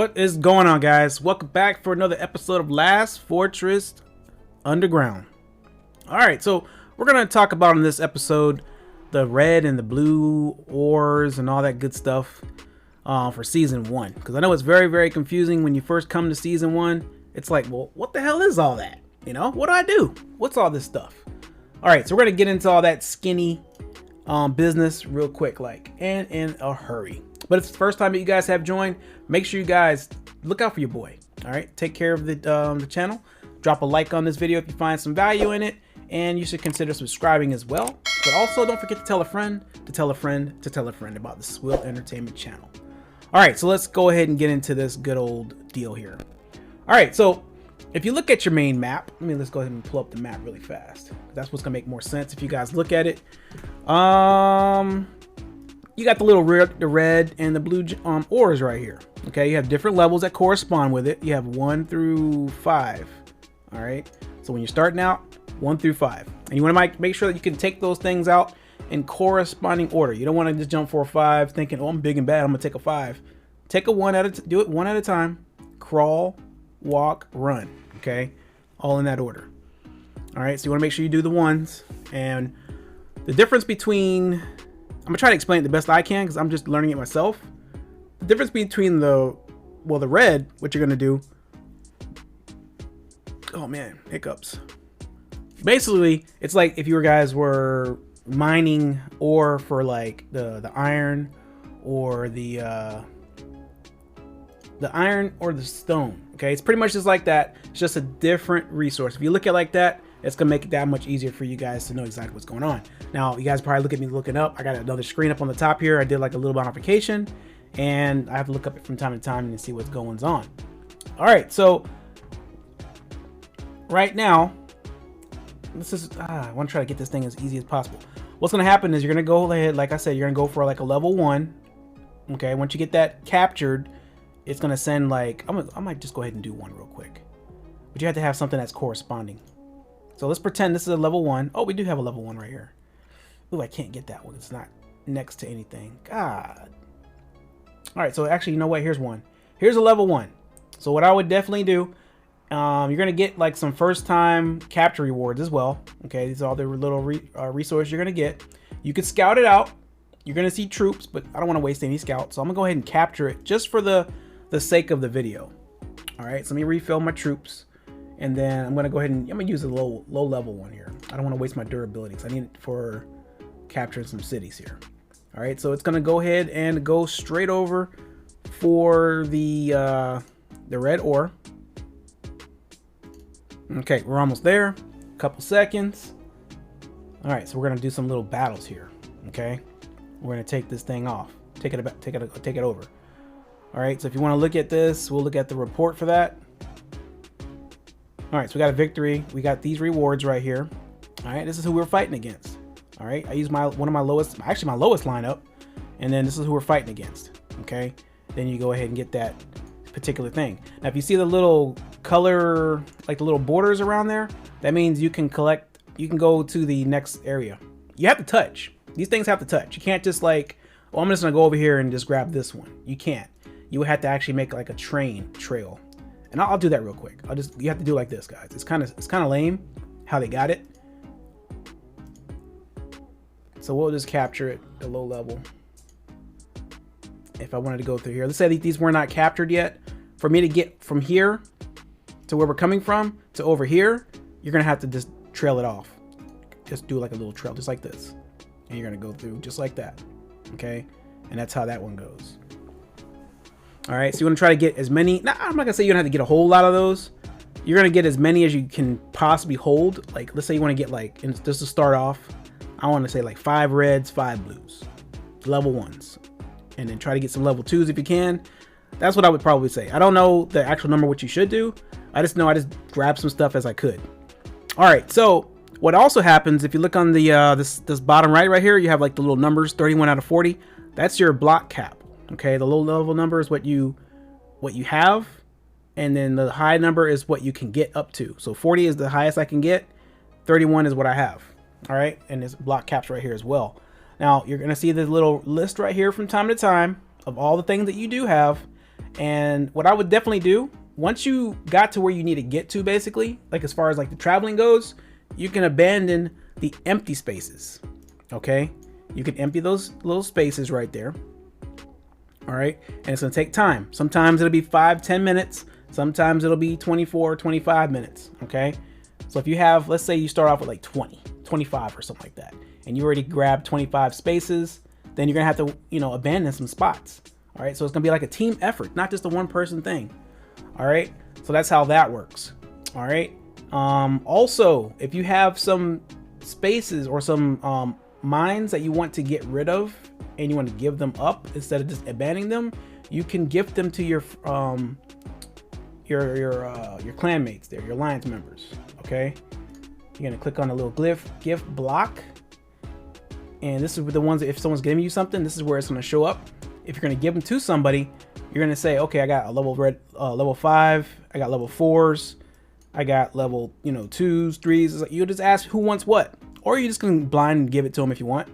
What is going on, guys? Welcome back for another episode of Last Fortress Underground. Alright, so we're going to talk about in this episode the red and the blue ores and all that good stuff for Season 1. Because I know it's very, very confusing when you first come to Season 1. It's like, well, what the hell is all that? You know, what do I do? What's all this stuff? Alright, so we're going to get into all that skinny business real quick, and in a hurry. But if it's the first time that you guys have joined, make sure you guys look out for your boy. All right, take care of the channel. Drop a like on this video if you find some value in it, and you should consider subscribing as well. But also, don't forget to tell a friend to tell a friend to tell a friend about the SWILL Entertainment channel. All right, so let's go ahead and get into this good old deal here. All right, so if you look at your main map, let's go ahead and pull up the map really fast. That's what's gonna make more sense if you guys look at it. You got the little the red and the blue ores right here. Okay, you have different levels that correspond with it. You have 1 through 5. All right, so when you're starting out, 1 through 5, and you want to make sure that you can take those things out in corresponding order. You don't want to just jump for a 5 thinking, oh, I'm big and bad, I'm gonna take a 5. Take a 1 at a do it 1 at a time. Crawl, walk, run. Okay, all in that order. All right, so you want to make sure you do the 1s, and the difference between, I'm gonna try to explain it the best I can because I'm just learning it myself. The difference between the red, what you're gonna do, oh man, hiccups. Basically, it's like if you guys were mining ore for like the iron or the iron or the stone. Okay, it's pretty much just like that. It's just a different resource. If you look at it like that, it's gonna make it that much easier for you guys to know exactly what's going on. Now, you guys probably look at me looking up. I got another screen up on the top here. I did like a little modification, and I have to look up it from time to time and see what's going on. All right, so right now, this is I want to try to get this thing as easy as possible. What's gonna happen is you're gonna go ahead, like I said, you're gonna go for like a level 1. Okay, once you get that captured, it's gonna send like I might just go ahead and do 1 real quick, but you have to have something that's corresponding. So let's pretend this is a level 1. Oh, we do have a level 1 right here. Ooh, I can't get that one. It's not next to anything. God. All right, so actually, you know what? Here's 1. Here's a level 1. So what I would definitely do, you're gonna get like some first-time capture rewards as well. Okay, these are all the little resources you're gonna get. You could scout it out. You're gonna see troops, but I don't want to waste any scouts, so I'm gonna go ahead and capture it just for the sake of the video. All right, so let me refill my troops. And then I'm going to go ahead and I'm going to use a low level one here. I don't want to waste my durability because I need it for capturing some cities here. All right, so it's going to go ahead and go straight over for the red ore. Okay, we're almost there. A couple seconds. All right, so we're going to do some little battles here. Okay, we're going to take this thing off. Take it over. All right, so if you want to look at this, we'll look at the report for that. All right, so we got a victory. We got these rewards right here. All right, this is who we're fighting against. All right, I used one of my lowest, actually my lowest lineup, and then this is who we're fighting against. Okay, then you go ahead and get that particular thing. Now, if you see the little color, like the little borders around there, that means you can collect. You can go to the next area. You have to touch. These things have to touch. You can't just like, oh, I'm just gonna go over here and just grab this one. You can't. You would have to actually make like a trail. And I'll do that real quick. You have to do it like this, guys. It's kind of lame how they got it. So we'll just capture it at low level. If I wanted to go through here, let's say these were not captured yet. For me to get from here to where we're coming from to over here, you're gonna have to just trail it off. Just do like a little trail, just like this, and you're gonna go through just like that. Okay, and that's how that one goes. All right, so you want to try to get as many. Now, I'm not gonna say you don't have to get a whole lot of those. You're gonna get as many as you can possibly hold. Like, let's say you want to get like, and just to start off, I want to say like 5 reds, 5 blues, level 1s, and then try to get some level 2s if you can. That's what I would probably say. I don't know the actual number what you should do. I just know I just grabbed some stuff as I could. All right, so what also happens if you look on the this bottom right here, you have like the little numbers 31 out of 40. That's your block cap. Okay, the low level number is what you have, and then the high number is what you can get up to. So 40 is the highest I can get, 31 is what I have. All right, and there's block caps right here as well. Now you're gonna see the little list right here from time to time of all the things that you do have, And what I would definitely do, once you got to where you need to get to, basically, like as far as like the traveling goes, you can abandon the empty spaces. Okay, you can empty those little spaces right there. All right, and it's gonna take time. Sometimes it'll be 5-10 minutes, sometimes it'll be 24-25 minutes. Okay, so if you have, let's say you start off with like 25 or something like that, and you already grabbed 25 spaces, then you're gonna have to, you know, abandon some spots. All right, so it's gonna be like a team effort, not just a one person thing. All right, so that's how that works. All right, also, if you have some spaces or some mines that you want to get rid of and you want to give them up instead of just abandoning them, you can gift them to your clanmates there, your alliance members. Okay, you're gonna click on a little gift block, and this is the ones that if someone's giving you something, this is where it's gonna show up. If you're gonna give them to somebody, you're gonna say, okay, I got a level 5, I got level 4s, I got level 2s, 3s. It's like, you just ask who wants what, or you just can blind give it to them if you want.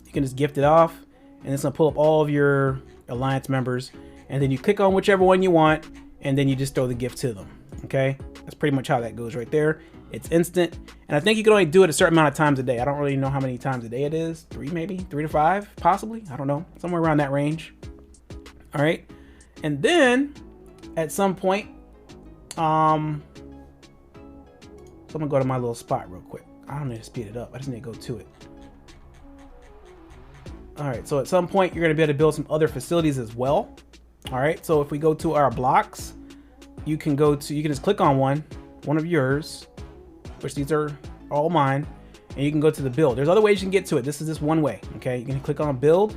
You can just gift it off, and it's gonna pull up all of your alliance members, and then you click on whichever one you want, and then you just throw the gift to them. Okay, that's pretty much how that goes right there. It's instant, and I think you can only do it a certain amount of times a day. I don't really know how many times a day it is. 3 maybe, 3 to 5 possibly. I don't know, somewhere around that range. All right, and then at some point, so I'm gonna go to my little spot real quick. I don't need to speed it up. I just need to go to it. All right, so at some point you're gonna be able to build some other facilities as well. All right, so if we go to our blocks, you can just click on one of yours, which these are all mine, and you can go to the build. There's other ways you can get to it. This is just one way. Okay, you can click on build,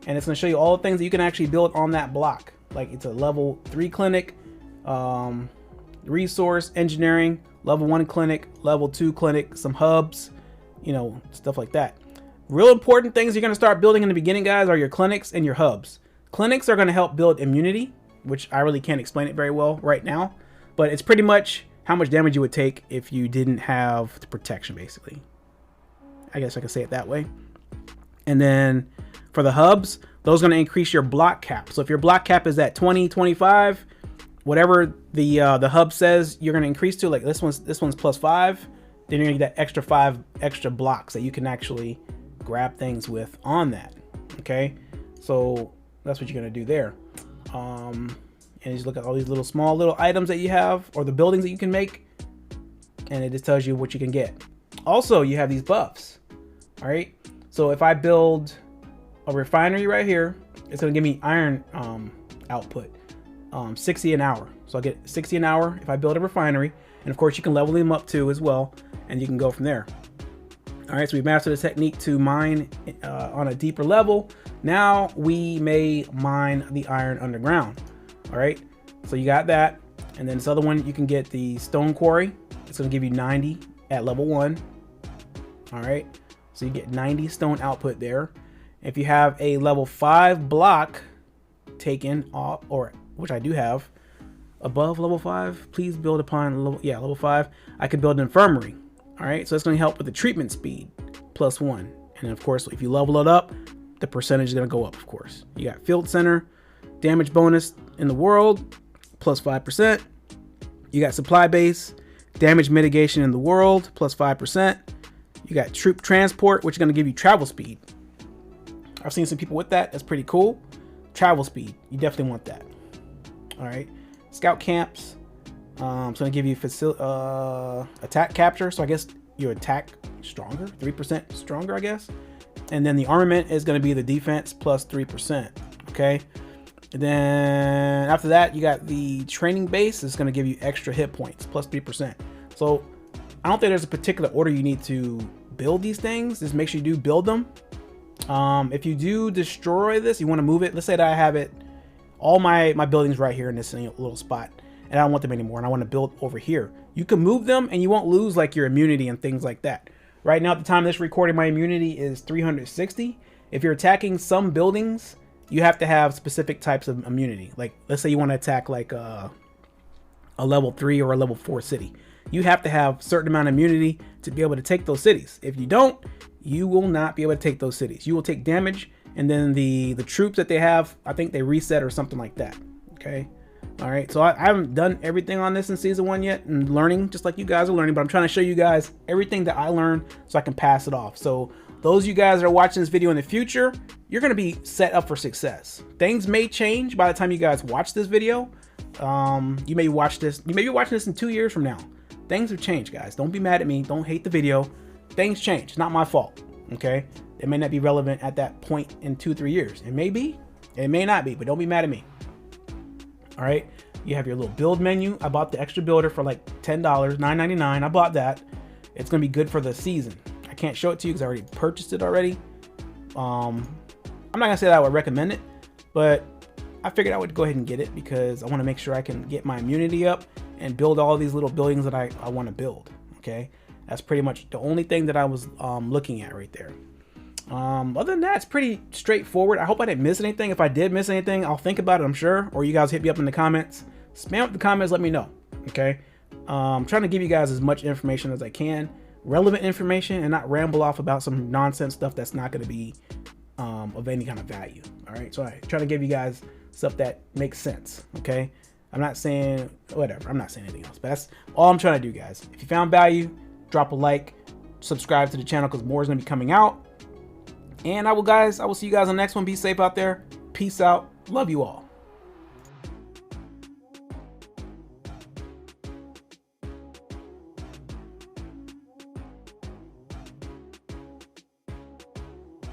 and it's gonna show you all the things that you can actually build on that block. Like it's a level 3 clinic, resource engineering, level 1 clinic, level 2 clinic, some hubs, stuff like that. Real important things you're going to start building in the beginning, guys, are your clinics and your hubs. Clinics are going to help build immunity, which I really can't explain it very well right now, but it's pretty much how much damage you would take if you didn't have the protection, basically. I guess I could say it that way. And then for the hubs, those are going to increase your block cap. So if your block cap is at 20, 25, whatever the hub says you're going to increase to, like this one's +5, then you're going to get that 5 extra blocks that you can actually grab things with on that. Okay, so that's what you're going to do there. And you just look at all these small little items that you have, or the buildings that you can make, and it just tells you what you can get. Also, you have these buffs. All right, so if I build a refinery right here, it's going to give me iron output, 60 an hour. So I get 60 an hour if I build a refinery, and of course you can level them up too as well, and you can go from there. All right, so we mastered the technique to mine on a deeper level. Now we may mine the iron underground. All right, so you got that, and then this other one, you can get the stone quarry. It's going to give you 90 at level 1. All right, so you get 90 stone output there. If you have a level 5 block taken off, or which I do have, above level 5, please build upon level 5. I could build an infirmary. All right, so it's going to help with the treatment speed, +1. And then of course, if you level it up, the percentage is going to go up. Of course, you got field center, damage bonus in the world, +5%. You got supply base, damage mitigation in the world, +5%. You got troop transport, which is going to give you travel speed. I've seen some people with that. That's pretty cool. Travel speed, you definitely want that. All right, scout camps. It's going to give you attack capture. So I guess you attack stronger, 3% stronger, I guess. And then the armament is going to be the defense +3%. Okay. And then after that, you got the training base. It's going to give you extra hit points, +3%. So I don't think there's a particular order you need to build these things. Just make sure you do build them. If you do destroy this, you want to move it. Let's say that I have it, all my buildings right here in this little spot, and I don't want them anymore, and I want to build over here. You can move them, and you won't lose like your immunity and things like that. Right now, at the time of this recording, my immunity is 360. If you're attacking some buildings, you have to have specific types of immunity. Like, let's say you want to attack like a level 3 or a level 4 city. You have to have a certain amount of immunity to be able to take those cities. If you don't, you will not be able to take those cities. You will take damage, and then the troops that they have, I think they reset or something like that. Okay. All right. So I haven't done everything on this in season 1 yet, and learning just like you guys are learning, but I'm trying to show you guys everything that I learned so I can pass it off. So those of you guys that are watching this video in the future, you're going to be set up for success. Things may change by the time you guys watch this video. You may be watching this in 2 years from now. Things have changed, guys. Don't be mad at me. Don't hate the video. Things change. It's not my fault. Okay. It may not be relevant at that point in 2-3 years. It may be, it may not be, but don't be mad at me. All right. You have your little build menu. I bought the extra builder for like $10, $9.99. I bought that. It's going to be good for the season. I can't show it to you because I already purchased it already. I'm not going to say that I would recommend it, but I figured I would go ahead and get it because I want to make sure I can get my immunity up and build all these little buildings that I want to build. Okay. That's pretty much the only thing that I was looking at right there. Other than that, it's pretty straightforward. I hope I didn't miss anything. If I did miss anything, I'll think about it, I'm sure. Or you guys hit me up in the comments. Spam up the comments, let me know. Okay. I'm trying to give you guys as much information as I can. Relevant information, and not ramble off about some nonsense stuff that's not going to be of any kind of value. All right. So I try to give you guys stuff that makes sense. Okay. I'm not saying whatever. I'm not saying anything else, but that's all I'm trying to do, guys. If you found value, drop a like, subscribe to the channel because more is going to be coming out. And I will see you guys on the next one. Be safe out there. Peace out. Love you all.